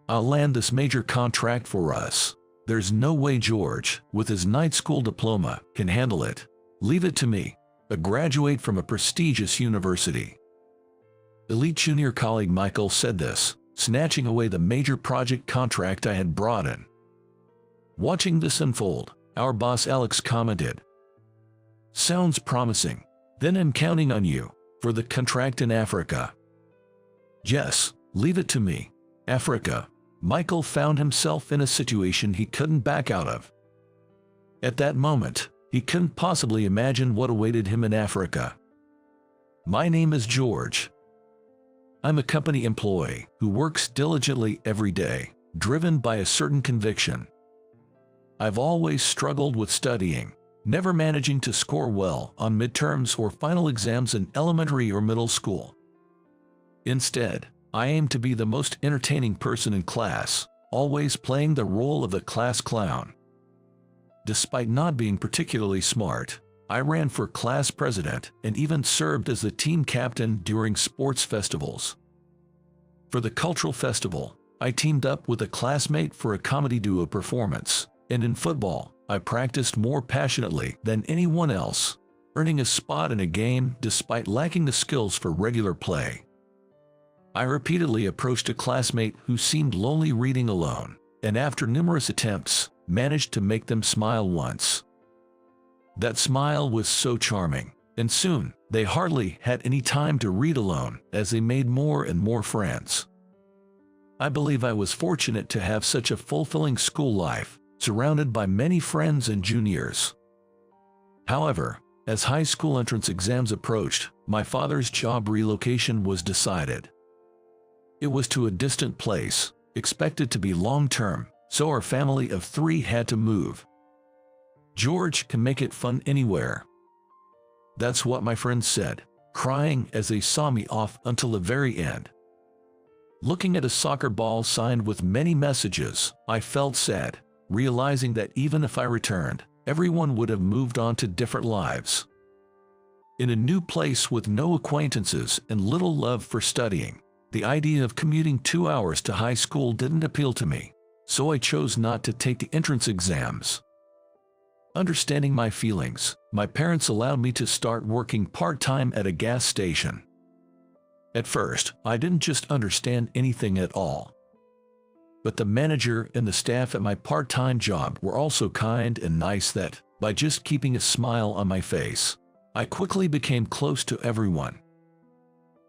I'll land this major contract for us. There's no way George, with his night school diploma, can handle it. Leave it to me, a graduate from a prestigious university." Elite junior colleague Michael said this, snatching away the major project contract I had brought in. Watching this unfold, our boss Alex commented, "Sounds promising. Then I'm counting on you for the contract in Africa." "Yes, leave it to me." Africa. Michael found himself in a situation he couldn't back out of. At that moment, he couldn't possibly imagine what awaited him in Africa. "My name is George. I'm a company employee who works diligently every day, driven by a certain conviction. I've always struggled with studying, never managing to score well on midterms or final exams in elementary or middle school. Instead, I aim to be the most entertaining person in class, always playing the role of the class clown. Despite not being particularly smart, I ran for class president and even served as the team captain during sports festivals. For the cultural festival, I teamed up with a classmate for a comedy duo performance, and in football, I practiced more passionately than anyone else, earning a spot in a game despite lacking the skills for regular play. I repeatedly approached a classmate who seemed lonely reading alone, and after numerous attempts, managed to make them smile once. That smile was so charming, and soon, they hardly had any time to read alone as they made more and more friends. I believe I was fortunate to have such a fulfilling school life, surrounded by many friends and juniors. However, as high school entrance exams approached, my father's job relocation was decided. It was to a distant place, expected to be long-term, so our family of 3 had to move. "George can make it fun anywhere." That's what my friends said, crying as they saw me off until the very end. Looking at a soccer ball signed with many messages, I felt sad, realizing that even if I returned, everyone would have moved on to different lives. In a new place with no acquaintances and little love for studying, the idea of commuting 2 hours to high school didn't appeal to me, so I chose not to take the entrance exams. Understanding my feelings, my parents allowed me to start working part-time at a gas station. At first, I didn't just understand anything at all. But the manager and the staff at my part-time job were also kind and nice that, by just keeping a smile on my face, I quickly became close to everyone.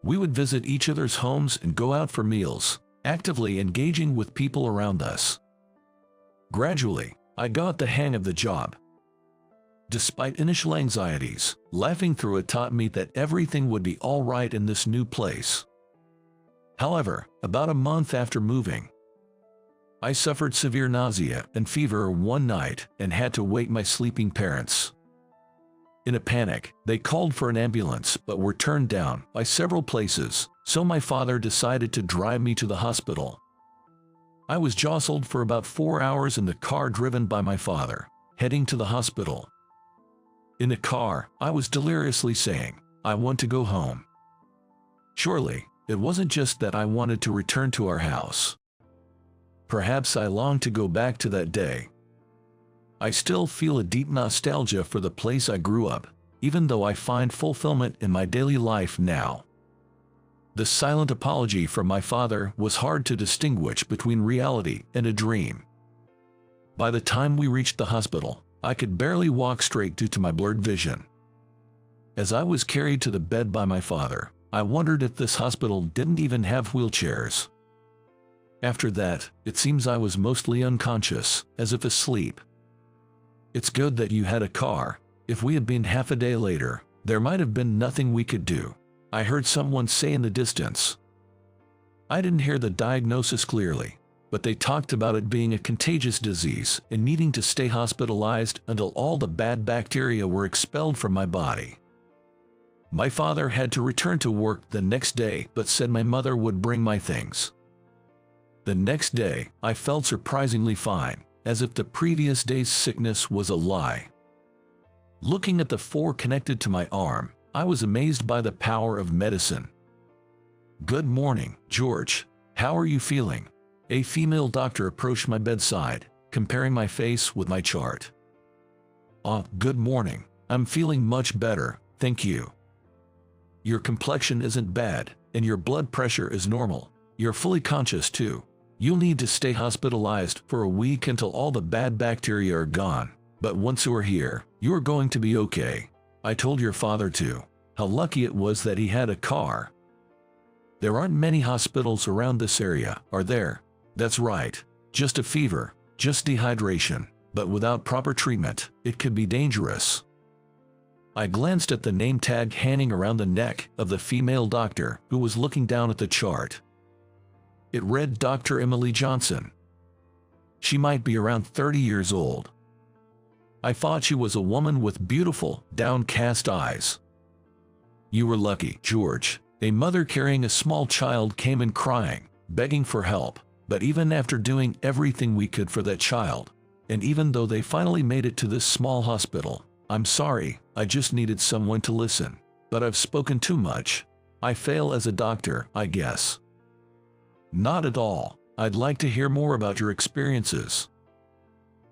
We would visit each other's homes and go out for meals, actively engaging with people around us. Gradually, I got the hang of the job. Despite initial anxieties, laughing through it taught me that everything would be all right in this new place. However, about a month after moving, I suffered severe nausea and fever one night and had to wake my sleeping parents. In a panic, they called for an ambulance but were turned down by several places, so my father decided to drive me to the hospital. I was jostled for about 4 hours in the car driven by my father, heading to the hospital. In the car, I was deliriously saying, "I want to go home." Surely, it wasn't just that I wanted to return to our house. Perhaps I longed to go back to that day. I still feel a deep nostalgia for the place I grew up, even though I find fulfillment in my daily life now. The silent apology from my father was hard to distinguish between reality and a dream. By the time we reached the hospital, I could barely walk straight due to my blurred vision. As I was carried to the bed by my father, I wondered if this hospital didn't even have wheelchairs. After that, it seems I was mostly unconscious, as if asleep. "It's good that you had a car. If we had been half a day later, there might have been nothing we could do," I heard someone say in the distance. I didn't hear the diagnosis clearly, but they talked about it being a contagious disease and needing to stay hospitalized until all the bad bacteria were expelled from my body. My father had to return to work the next day but said my mother would bring my things. The next day, I felt surprisingly fine, as if the previous day's sickness was a lie. Looking at the 4 connected to my arm, I was amazed by the power of medicine. "Good morning, George. How are you feeling?" A female doctor approached my bedside, comparing my face with my chart. Good morning. I'm feeling much better, thank you. Your complexion isn't bad, and your blood pressure is normal. You're fully conscious too. You'll need to stay hospitalized for a week until all the bad bacteria are gone. But once you're here, you're going to be okay. I told your father to. How lucky it was that he had a car. There aren't many hospitals around this area, are there? That's right. Just a fever, just dehydration. But without proper treatment, it could be dangerous. I glanced at the name tag hanging around the neck of the female doctor who was looking down at the chart. It read Dr. Emily Johnson. She might be around 30 years old. I thought she was a woman with beautiful, downcast eyes. You were lucky, George. A mother carrying a small child came in crying, begging for help. But even after doing everything we could for that child, and even though they finally made it to this small hospital, I'm sorry, I just needed someone to listen. But I've spoken too much. I fail as a doctor, I guess. Not at all. I'd like to hear more about your experiences.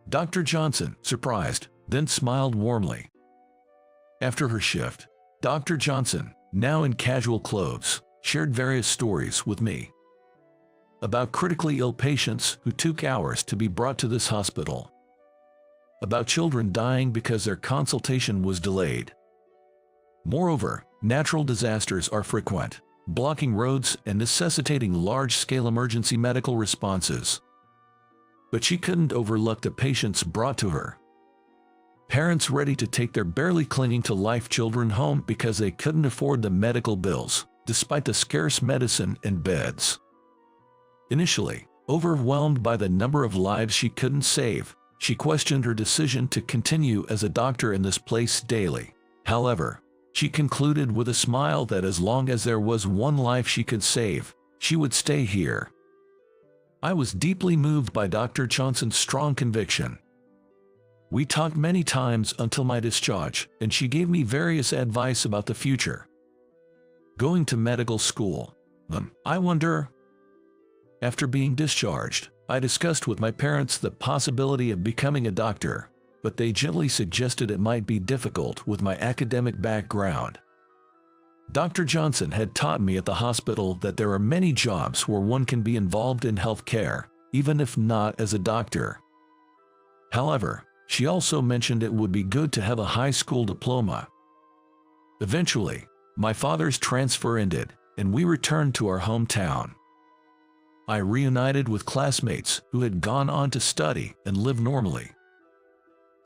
Dr. Johnson, surprised, then smiled warmly. After her shift, Dr. Johnson, now in casual clothes, shared various stories with me about critically ill patients who took hours to be brought to this hospital, about children dying because their consultation was delayed. Moreover, natural disasters are frequent, blocking roads and necessitating large-scale emergency medical responses. But she couldn't overlook the patients brought to her. Parents ready to take their barely clinging to life children home because they couldn't afford the medical bills, despite the scarce medicine and beds. Initially, overwhelmed by the number of lives she couldn't save, she questioned her decision to continue as a doctor in this place daily. However, she concluded with a smile that as long as there was one life she could save, she would stay here. I was deeply moved by Dr. Johnson's strong conviction. We talked many times until my discharge, and she gave me various advice about the future. Going to medical school. I wonder. After being discharged, I discussed with my parents the possibility of becoming a doctor, but they gently suggested it might be difficult with my academic background. Dr. Johnson had taught me at the hospital that there are many jobs where one can be involved in healthcare, even if not as a doctor. However, she also mentioned it would be good to have a high school diploma. Eventually, my father's transfer ended, and we returned to our hometown. I reunited with classmates who had gone on to study and live normally.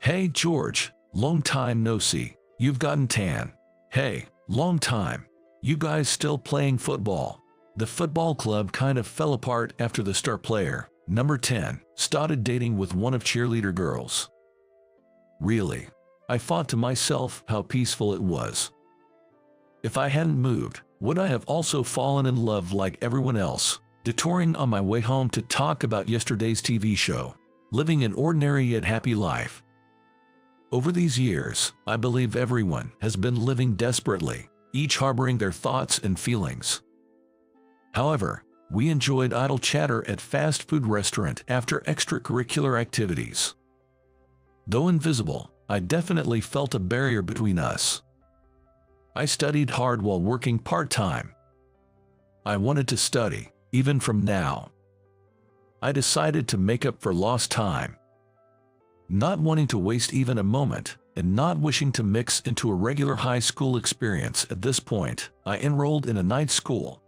Hey George, long time no see. You've gotten tan. Hey, long time. You guys still playing football? The football club kind of fell apart after the star player, number 10, started dating with one of cheerleader girls. Really? I thought to myself how peaceful it was. If I hadn't moved, would I have also fallen in love like everyone else, detouring on my way home to talk about yesterday's TV show, living an ordinary yet happy life? Over these years, I believe everyone has been living desperately, each harboring their thoughts and feelings. However, we enjoyed idle chatter at fast food restaurant after extracurricular activities. Though invisible, I definitely felt a barrier between us. I studied hard while working part-time. I wanted to study, even from now. I decided to make up for lost time. Not wanting to waste even a moment, and not wishing to mix into a regular high school experience at this point, I enrolled in a night school.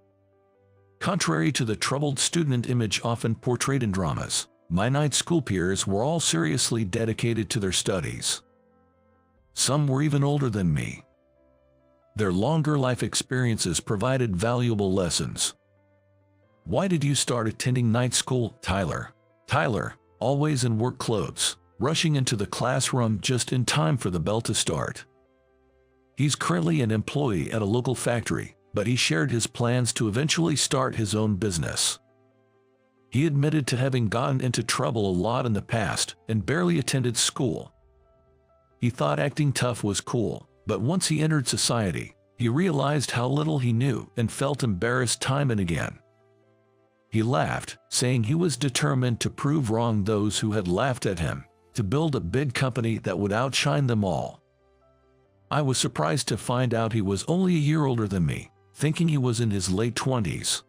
Contrary to the troubled student image often portrayed in dramas, my night school peers were all seriously dedicated to their studies. Some were even older than me. Their longer life experiences provided valuable lessons. Why did you start attending night school, Tyler? Tyler, always in work clothes, rushing into the classroom just in time for the bell to start. He's currently an employee at a local factory, but he shared his plans to eventually start his own business. He admitted to having gotten into trouble a lot in the past and barely attended school. He thought acting tough was cool, but once he entered society, he realized how little he knew and felt embarrassed time and again. He laughed, saying he was determined to prove wrong those who had laughed at him, to build a big company that would outshine them all. I was surprised to find out he was only a year older than me, thinking he was in his late 20s.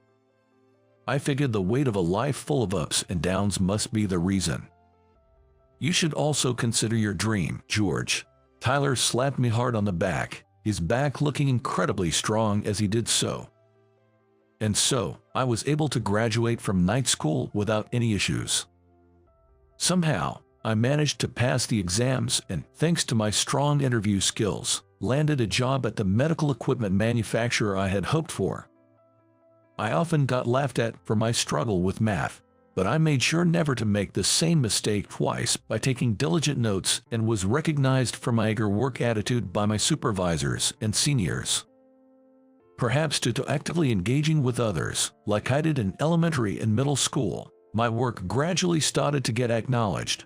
I figured the weight of a life full of ups and downs must be the reason. You should also consider your dream, George. Tyler slapped me hard on the back, his back looking incredibly strong as he did so. And so, I was able to graduate from night school without any issues. Somehow, I managed to pass the exams and, thanks to my strong interview skills, landed a job at the medical equipment manufacturer I had hoped for. I often got laughed at for my struggle with math, but I made sure never to make the same mistake twice by taking diligent notes and was recognized for my eager work attitude by my supervisors and seniors. Perhaps due to actively engaging with others, like I did in elementary and middle school, my work gradually started to get acknowledged.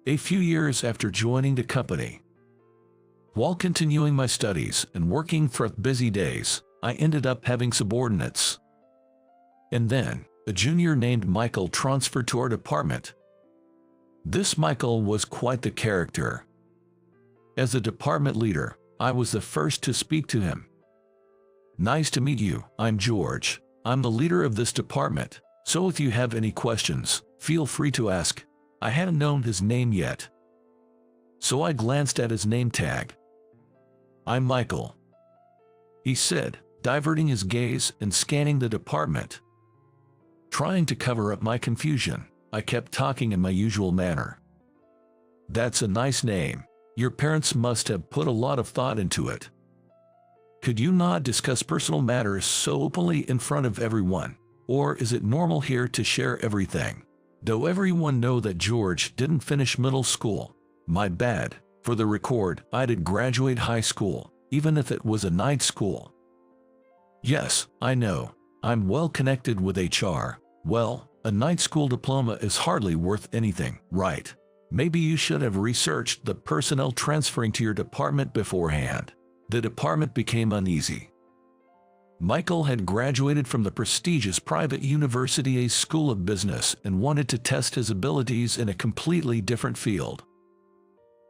A few years after joining the company, while continuing my studies and working through busy days, I ended up having subordinates. And then, a junior named Michael transferred to our department. This Michael was quite the character. As the department leader, I was the first to speak to him. "Nice to meet you, I'm George. I'm the leader of this department, so if you have any questions, feel free to ask." I hadn't known his name yet, so I glanced at his name tag. "I'm Michael," he said, diverting his gaze and scanning the department. Trying to cover up my confusion, I kept talking in my usual manner. "That's a nice name. Your parents must have put a lot of thought into it. Could you not discuss personal matters so openly in front of everyone, or is it normal here to share everything? Though everyone know that George didn't finish middle school. My bad. For the record, I did graduate high school, even if it was a night school." "Yes, I know. I'm well connected with HR. Well, a night school diploma is hardly worth anything, right? Maybe you should have researched the personnel transferring to your department beforehand." The department became uneasy. Michael had graduated from the prestigious private university School of Business and wanted to test his abilities in a completely different field.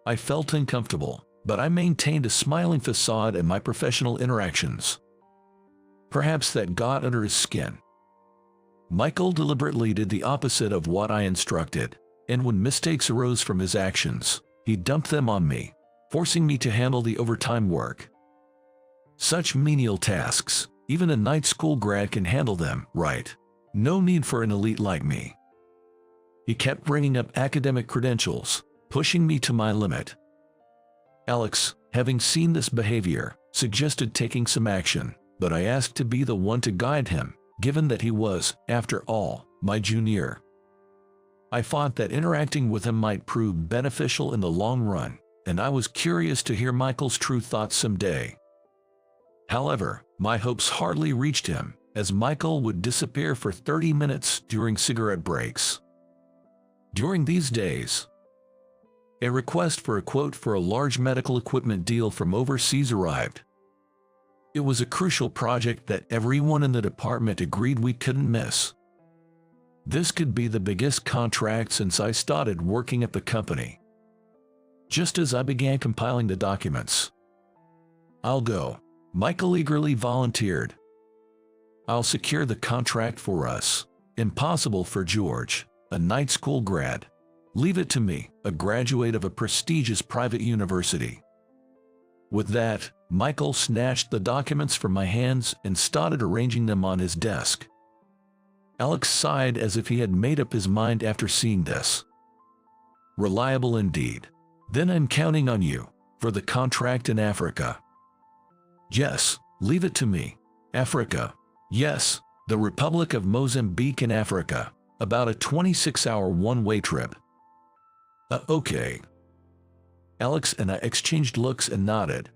I felt uncomfortable, but I maintained a smiling facade in my professional interactions. Perhaps that got under his skin. Michael deliberately did the opposite of what I instructed, and when mistakes arose from his actions, he dumped them on me, forcing me to handle the overtime work. Such menial tasks, even a night school grad can handle them, right? No need for an elite like me. He kept bringing up academic credentials, pushing me to my limit. Alex, having seen this behavior, suggested taking some action, but I asked to be the one to guide him, given that he was, after all, my junior. I thought that interacting with him might prove beneficial in the long run, and I was curious to hear Michael's true thoughts someday. However, my hopes hardly reached him, as Michael would disappear for 30 minutes during cigarette breaks. During these days, a request for a quote for a large medical equipment deal from overseas arrived. It was a crucial project that everyone in the department agreed we couldn't miss. This could be the biggest contract since I started working at the company. Just as I began compiling the documents, "I'll go," Michael eagerly volunteered. "I'll secure the contract for us. Impossible for George, a night school grad. Leave it to me, a graduate of a prestigious private university." With that, Michael snatched the documents from my hands and started arranging them on his desk. Alex sighed as if he had made up his mind after seeing this. "Reliable indeed. Then I'm counting on you for the contract in Africa." "Yes, leave it to me. Africa." "Yes, the Republic of Mozambique in Africa. About a 26-hour one-way trip." Okay." Alex and I exchanged looks and nodded.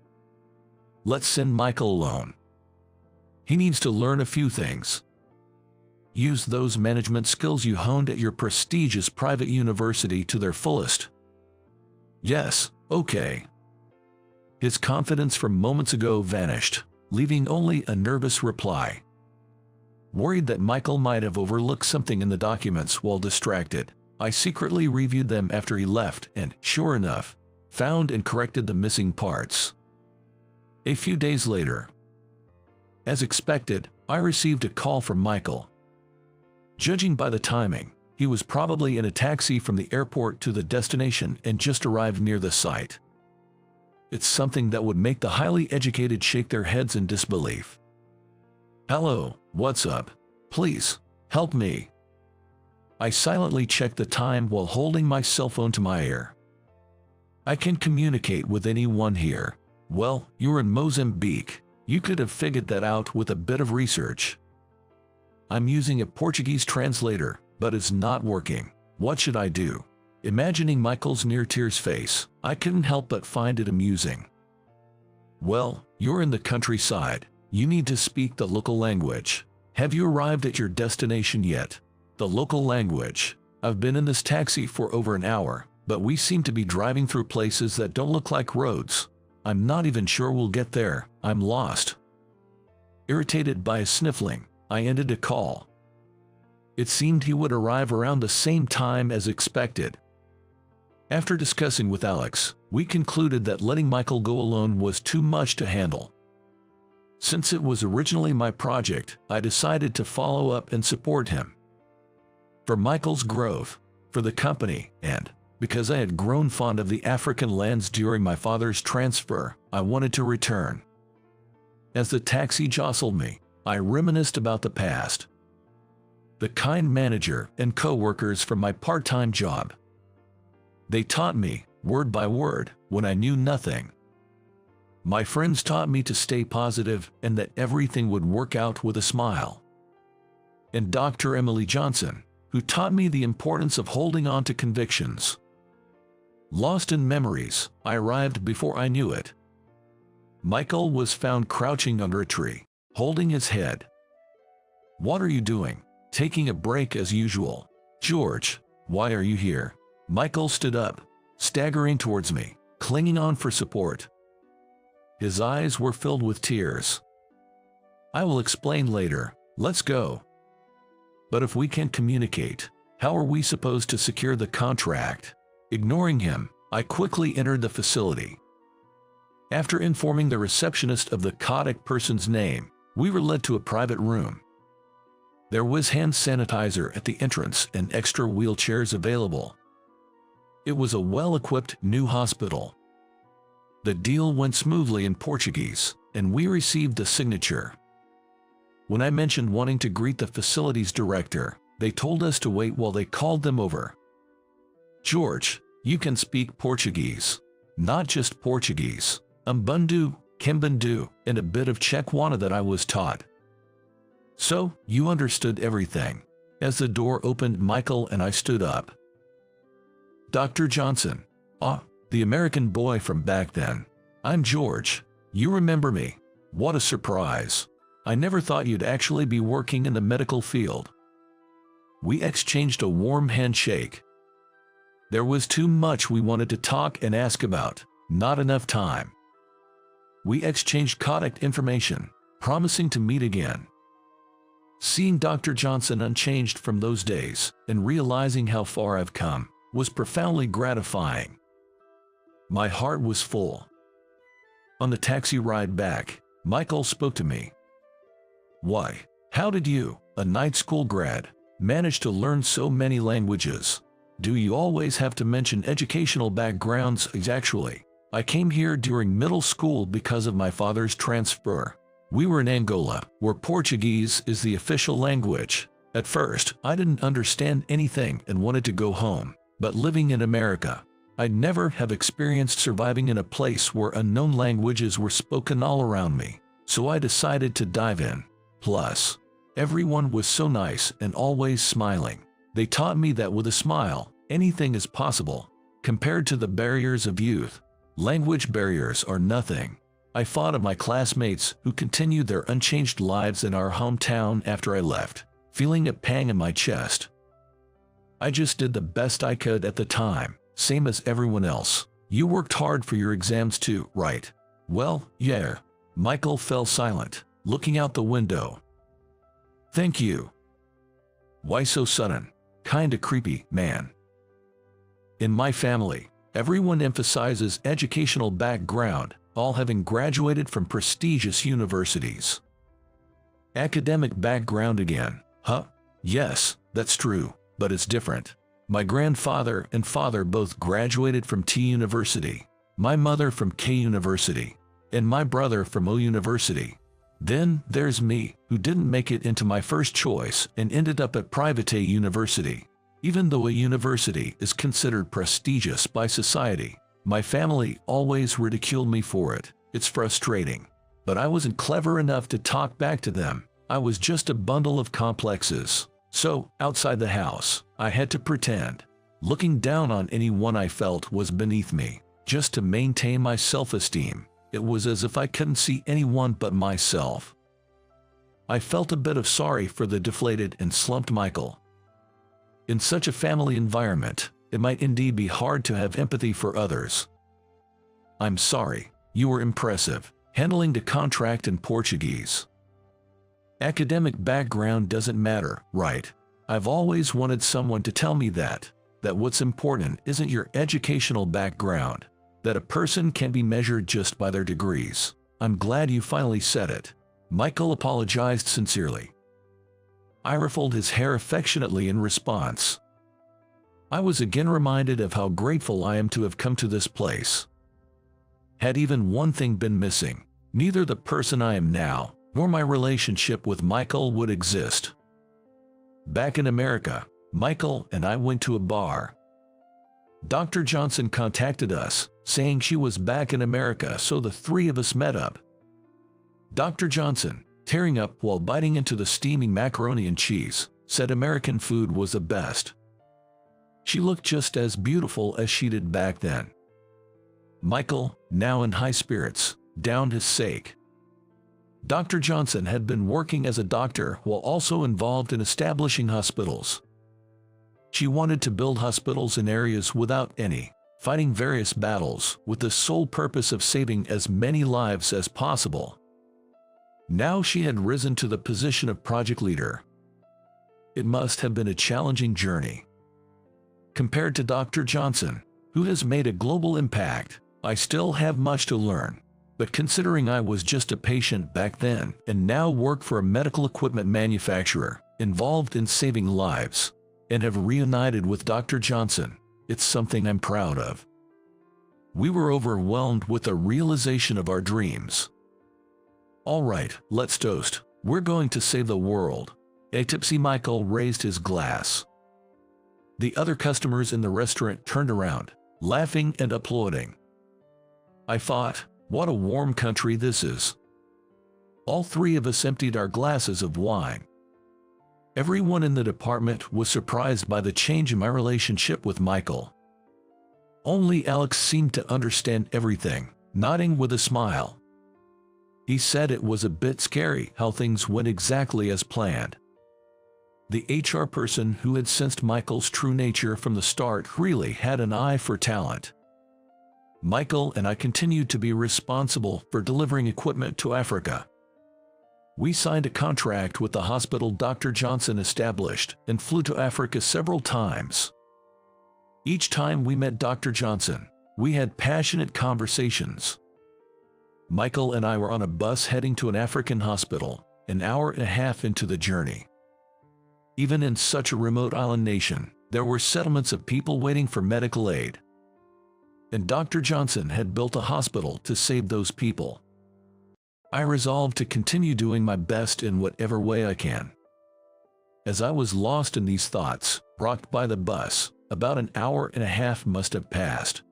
"Let's send Michael alone. He needs to learn a few things. Use those management skills you honed at your prestigious private university to their fullest." "Yes, okay." His confidence from moments ago vanished, leaving only a nervous reply. Worried that Michael might have overlooked something in the documents while distracted, I secretly reviewed them after he left and, sure enough, found and corrected the missing parts. A few days later, as expected, I received a call from Michael. Judging by the timing, he was probably in a taxi from the airport to the destination and just arrived near the site. It's something that would make the highly educated shake their heads in disbelief. "Hello, what's up? Please, help me." I silently checked the time while holding my cell phone to my ear. "I can communicate with anyone here." "Well, you're in Mozambique. You could have figured that out with a bit of research." "I'm using a Portuguese translator, but it's not working. What should I do?" Imagining Michael's near-tears face, I couldn't help but find it amusing. "Well, you're in the countryside. You need to speak the local language. Have you arrived at your destination yet?" "The local language. I've been in this taxi for over an hour, but we seem to be driving through places that don't look like roads. I'm not even sure we'll get there. I'm lost." Irritated by his sniffling, I ended the call. It seemed he would arrive around the same time as expected. After discussing with Alex, we concluded that letting Michael go alone was too much to handle. Since it was originally my project, I decided to follow up and support him. For Michael's growth, for the company, and because I had grown fond of the African lands during my father's transfer, I wanted to return. As the taxi jostled me, I reminisced about the past. The kind manager and co-workers from my part-time job. They taught me, word by word, when I knew nothing. My friends taught me to stay positive and that everything would work out with a smile. And Dr. Emily Johnson, who taught me the importance of holding on to convictions. Lost in memories, I arrived before I knew it. Michael was found crouching under a tree, holding his head. "What are you doing?" "Taking a break as usual." "George, why are you here?" Michael stood up, staggering towards me, clinging on for support. His eyes were filled with tears. "I will explain later. Let's go." "But if we can't communicate, how are we supposed to secure the contract?" Ignoring him, I quickly entered the facility. After informing the receptionist of the contact person's name, we were led to a private room. There was hand sanitizer at the entrance and extra wheelchairs available. It was a well-equipped new hospital. The deal went smoothly in Portuguese, and we received the signature. When I mentioned wanting to greet the facility's director, they told us to wait while they called them over. "George, you can speak Portuguese. Not just Portuguese. Umbundu, Kimbandu, and a bit of Chekwana that I was taught." "So, you understood everything." As the door opened, Michael and I stood up. "Dr. Johnson." "Ah, the American boy from back then. I'm George. You remember me. What a surprise. I never thought you'd actually be working in the medical field." We exchanged a warm handshake. There was too much we wanted to talk and ask about, not enough time. We exchanged contact information, promising to meet again. Seeing Dr. Johnson unchanged from those days and realizing how far I've come was profoundly gratifying. My heart was full. On the taxi ride back, Michael spoke to me. "Why, how did you, a night school grad, manage to learn so many languages? Do you always have to mention educational backgrounds?" "Actually, I came here during middle school because of my father's transfer. We were in Angola, where Portuguese is the official language. At first, I didn't understand anything and wanted to go home, but living in America, I'd never have experienced surviving in a place where unknown languages were spoken all around me, so I decided to dive in. Plus, everyone was so nice and always smiling. They taught me that with a smile, anything is possible. Compared to the barriers of youth, language barriers are nothing. I thought of my classmates who continued their unchanged lives in our hometown after I left, feeling a pang in my chest. I just did the best I could at the time, same as everyone else. You worked hard for your exams too, right? "Well, yeah." Michael fell silent, looking out the window. Thank you. Why so sudden? Kinda creepy, man. In my family, everyone emphasizes educational background, all having graduated from prestigious universities. Academic background again, huh? Yes, that's true, but it's different. My grandfather and father both graduated from T University, my mother from K University, and my brother from O University. Then there's me, who didn't make it into my first choice and ended up at private university. Even though a university is considered prestigious by society, my family always ridiculed me for it. It's frustrating. But I wasn't clever enough to talk back to them. I was just a bundle of complexes. So, outside the house, I had to pretend. Looking down on anyone I felt was beneath me, just to maintain my self-esteem. It was as if I couldn't see anyone but myself. I felt a bit of sorry for the deflated and slumped Michael. In such a family environment, it might indeed be hard to have empathy for others. I'm sorry, you were impressive, handling the contract in Portuguese. Academic background doesn't matter, right? I've always wanted someone to tell me that what's important isn't your educational background, that a person can be measured just by their degrees. I'm glad you finally said it. Michael apologized sincerely. I ruffled his hair affectionately in response. I was again reminded of how grateful I am to have come to this place. Had even one thing been missing, neither the person I am now, nor my relationship with Michael would exist. Back in America, Michael and I went to a bar. Dr. Johnson contacted us, saying she was back in America, so the three of us met up. Dr. Johnson, tearing up while biting into the steaming macaroni and cheese, said American food was the best. She looked just as beautiful as she did back then. Michael, now in high spirits, downed his sake. Dr. Johnson had been working as a doctor while also involved in establishing hospitals. She wanted to build hospitals in areas without any, fighting various battles with the sole purpose of saving as many lives as possible. Now she had risen to the position of project leader. It must have been a challenging journey. Compared to Dr. Johnson, who has made a global impact, I still have much to learn. But considering I was just a patient back then and now work for a medical equipment manufacturer involved in saving lives, and have reunited with Dr. Johnson, it's something I'm proud of. We were overwhelmed with the realization of our dreams. All right, let's toast. We're going to save the world. A tipsy Michael raised his glass. The other customers in the restaurant turned around, laughing and applauding. I thought, what a warm country this is. All three of us emptied our glasses of wine. Everyone in the department was surprised by the change in my relationship with Michael. Only Alex seemed to understand everything, nodding with a smile. He said it was a bit scary how things went exactly as planned. The HR person who had sensed Michael's true nature from the start really had an eye for talent. Michael and I continued to be responsible for delivering equipment to Africa. We signed a contract with the hospital Dr. Johnson established and flew to Africa several times. Each time we met Dr. Johnson, we had passionate conversations. Michael and I were on a bus heading to an African hospital, an hour and a half into the journey. Even in such a remote island nation, there were settlements of people waiting for medical aid. And Dr. Johnson had built a hospital to save those people. I resolved to continue doing my best in whatever way I can. As I was lost in these thoughts, rocked by the bus, about an hour and a half must have passed.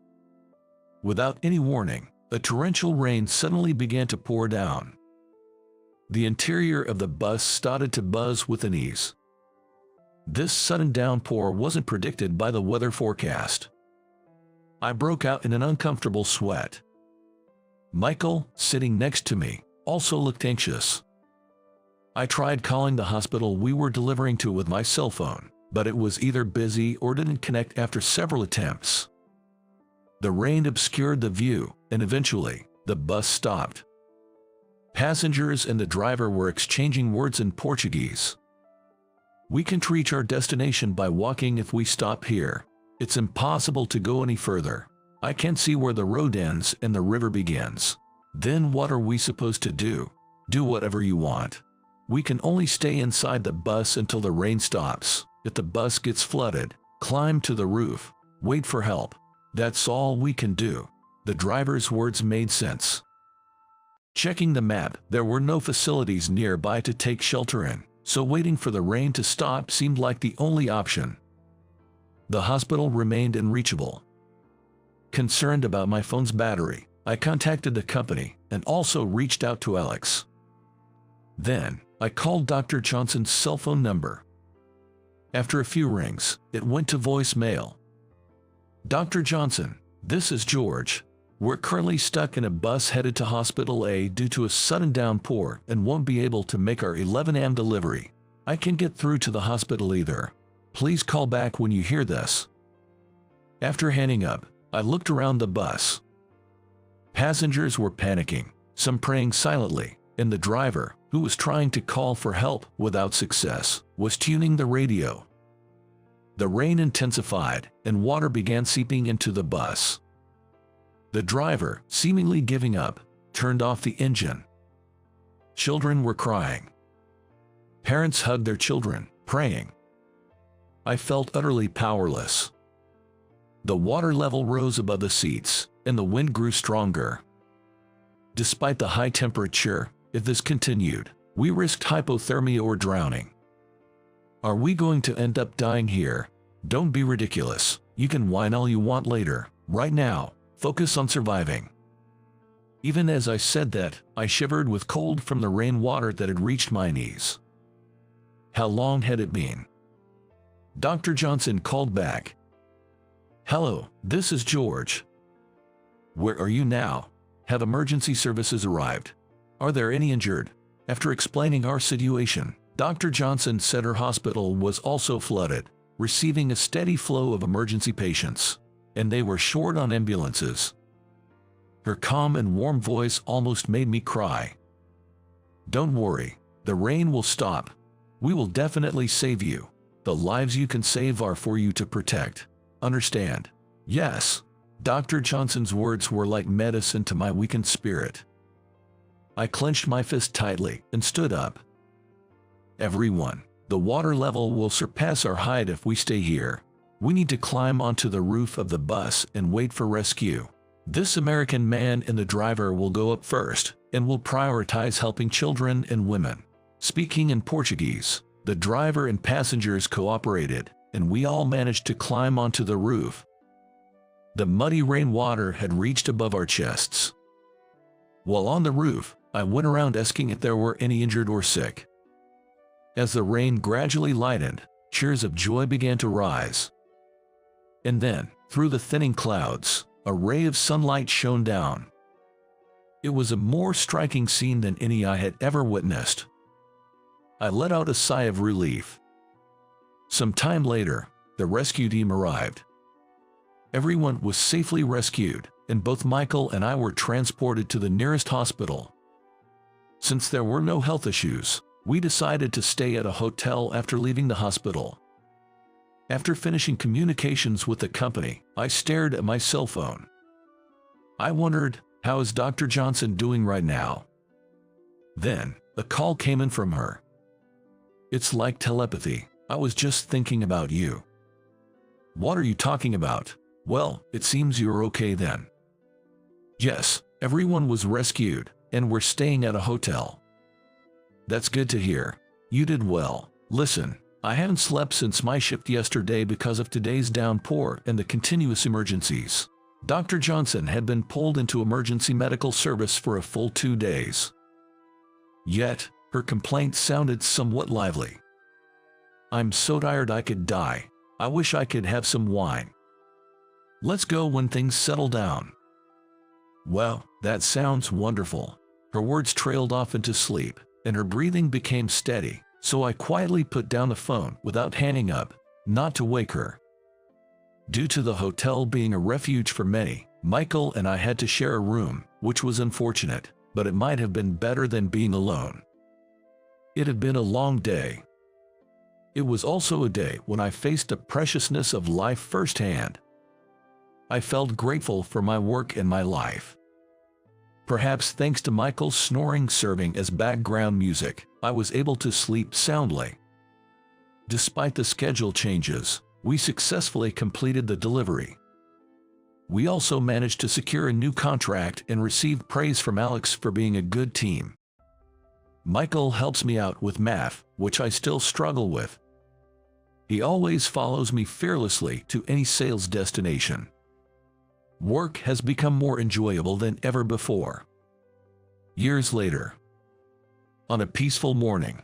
Without any warning, a torrential rain suddenly began to pour down. The interior of the bus started to buzz with an ease. This sudden downpour wasn't predicted by the weather forecast. I broke out in an uncomfortable sweat. Michael, sitting next to me, also looked anxious. I tried calling the hospital we were delivering to with my cell phone, but it was either busy or didn't connect after several attempts. The rain obscured the view, and eventually, the bus stopped. Passengers and the driver were exchanging words in Portuguese. We can reach our destination by walking if we stop here. It's impossible to go any further. I can't see where the road ends and the river begins. Then what are we supposed to do? Do whatever you want. We can only stay inside the bus until the rain stops. If the bus gets flooded, climb to the roof. Wait for help. That's all we can do. The driver's words made sense. Checking the map, there were no facilities nearby to take shelter in, so waiting for the rain to stop seemed like the only option. The hospital remained unreachable. Concerned about my phone's battery, I contacted the company and also reached out to Alex. Then, I called Dr. Johnson's cell phone number. After a few rings, it went to voicemail. Dr. Johnson, this is George. We're currently stuck in a bus headed to Hospital A due to a sudden downpour and won't be able to make our 11 a.m. delivery. I can't get through to the hospital either. Please call back when you hear this. After hanging up, I looked around the bus. Passengers were panicking, some praying silently, and the driver, who was trying to call for help without success, was tuning the radio. The rain intensified, and water began seeping into the bus. The driver, seemingly giving up, turned off the engine. Children were crying. Parents hugged their children, praying. I felt utterly powerless. The water level rose above the seats, and the wind grew stronger. Despite the high temperature, if this continued, we risked hypothermia or drowning. Are we going to end up dying here? Don't be ridiculous. You can whine all you want later. Right now, focus on surviving. Even as I said that, I shivered with cold from the rainwater that had reached my knees. How long had it been? Dr. Johnson called back. Hello, this is George. Where are you now? Have emergency services arrived? Are there any injured? After explaining our situation, Dr. Johnson said her hospital was also flooded, receiving a steady flow of emergency patients, and they were short on ambulances. Her calm and warm voice almost made me cry. Don't worry, the rain will stop. We will definitely save you. The lives you can save are for you to protect. Understand? Yes. Dr. Johnson's words were like medicine to my weakened spirit. I clenched my fist tightly and stood up. Everyone, the water level will surpass our height if we stay here. We need to climb onto the roof of the bus and wait for rescue. This American man and the driver will go up first and will prioritize helping children and women. Speaking in Portuguese, the driver and passengers cooperated, and we all managed to climb onto the roof. The muddy rainwater had reached above our chests. While on the roof, I went around asking if there were any injured or sick. As the rain gradually lightened, cheers of joy began to rise. And then, through the thinning clouds, a ray of sunlight shone down. It was a more striking scene than any I had ever witnessed. I let out a sigh of relief. Some time later, the rescue team arrived. Everyone was safely rescued, and both Michael and I were transported to the nearest hospital. Since there were no health issues, we decided to stay at a hotel after leaving the hospital. After finishing communications with the company, I stared at my cell phone. I wondered, how is Dr. Johnson doing right now? Then, a call came in from her. It's like telepathy. I was just thinking about you. What are you talking about? Well, it seems you're okay then. Yes, everyone was rescued, and we're staying at a hotel. That's good to hear. You did well. Listen, I haven't slept since my shift yesterday because of today's downpour and the continuous emergencies. Dr. Johnson had been pulled into emergency medical service for a full 2 days. Yet, her complaint sounded somewhat lively. I'm so tired I could die. I wish I could have some wine. Let's go when things settle down. Well, that sounds wonderful. Her words trailed off into sleep, and her breathing became steady, so I quietly put down the phone without hanging up, not to wake her. Due to the hotel being a refuge for many, Michael and I had to share a room, which was unfortunate, but it might have been better than being alone. It had been a long day. It was also a day when I faced the preciousness of life firsthand. I felt grateful for my work and my life. Perhaps thanks to Michael's snoring serving as background music, I was able to sleep soundly. Despite the schedule changes, we successfully completed the delivery. We also managed to secure a new contract and received praise from Alex for being a good team. Michael helps me out with math, which I still struggle with. He always follows me fearlessly to any sales destination. Work has become more enjoyable than ever before. Years later, on a peaceful morning,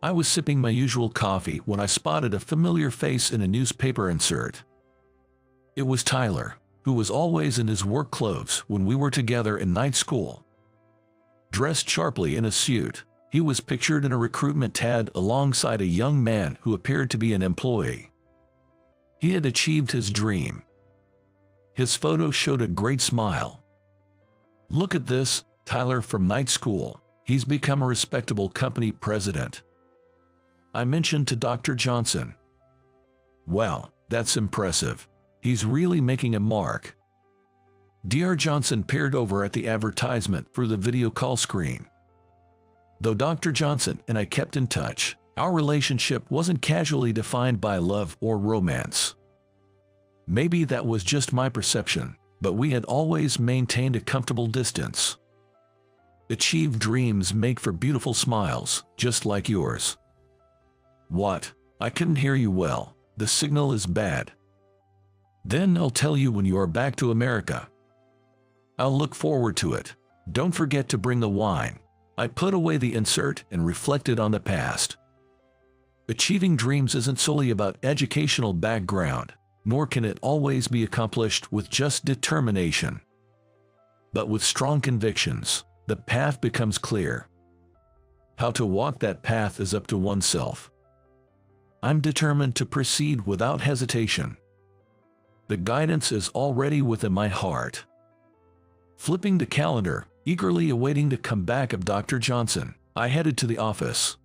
I was sipping my usual coffee when I spotted a familiar face in a newspaper insert. It was Tyler, who was always in his work clothes when we were together in night school. Dressed sharply in a suit, he was pictured in a recruitment ad alongside a young man who appeared to be an employee. He had achieved his dream. His photo showed a great smile. "Look at this, Tyler from night school. He's become a respectable company president," I mentioned to Dr. Johnson. "Wow, that's impressive. He's really making a mark." Dr. Johnson peered over at the advertisement through the video call screen. Though Dr. Johnson and I kept in touch, our relationship wasn't casually defined by love or romance. Maybe that was just my perception, but we had always maintained a comfortable distance. Achieved dreams make for beautiful smiles, just like yours. What? I couldn't hear you well. The signal is bad. Then I'll tell you when you are back to America. I'll look forward to it. Don't forget to bring the wine. I put away the insert and reflected on the past. Achieving dreams isn't solely about educational background, nor can it always be accomplished with just determination. But with strong convictions, the path becomes clear. How to walk that path is up to oneself. I'm determined to proceed without hesitation. The guidance is already within my heart. Flipping the calendar, eagerly awaiting the comeback of Dr. Johnson, I headed to the office.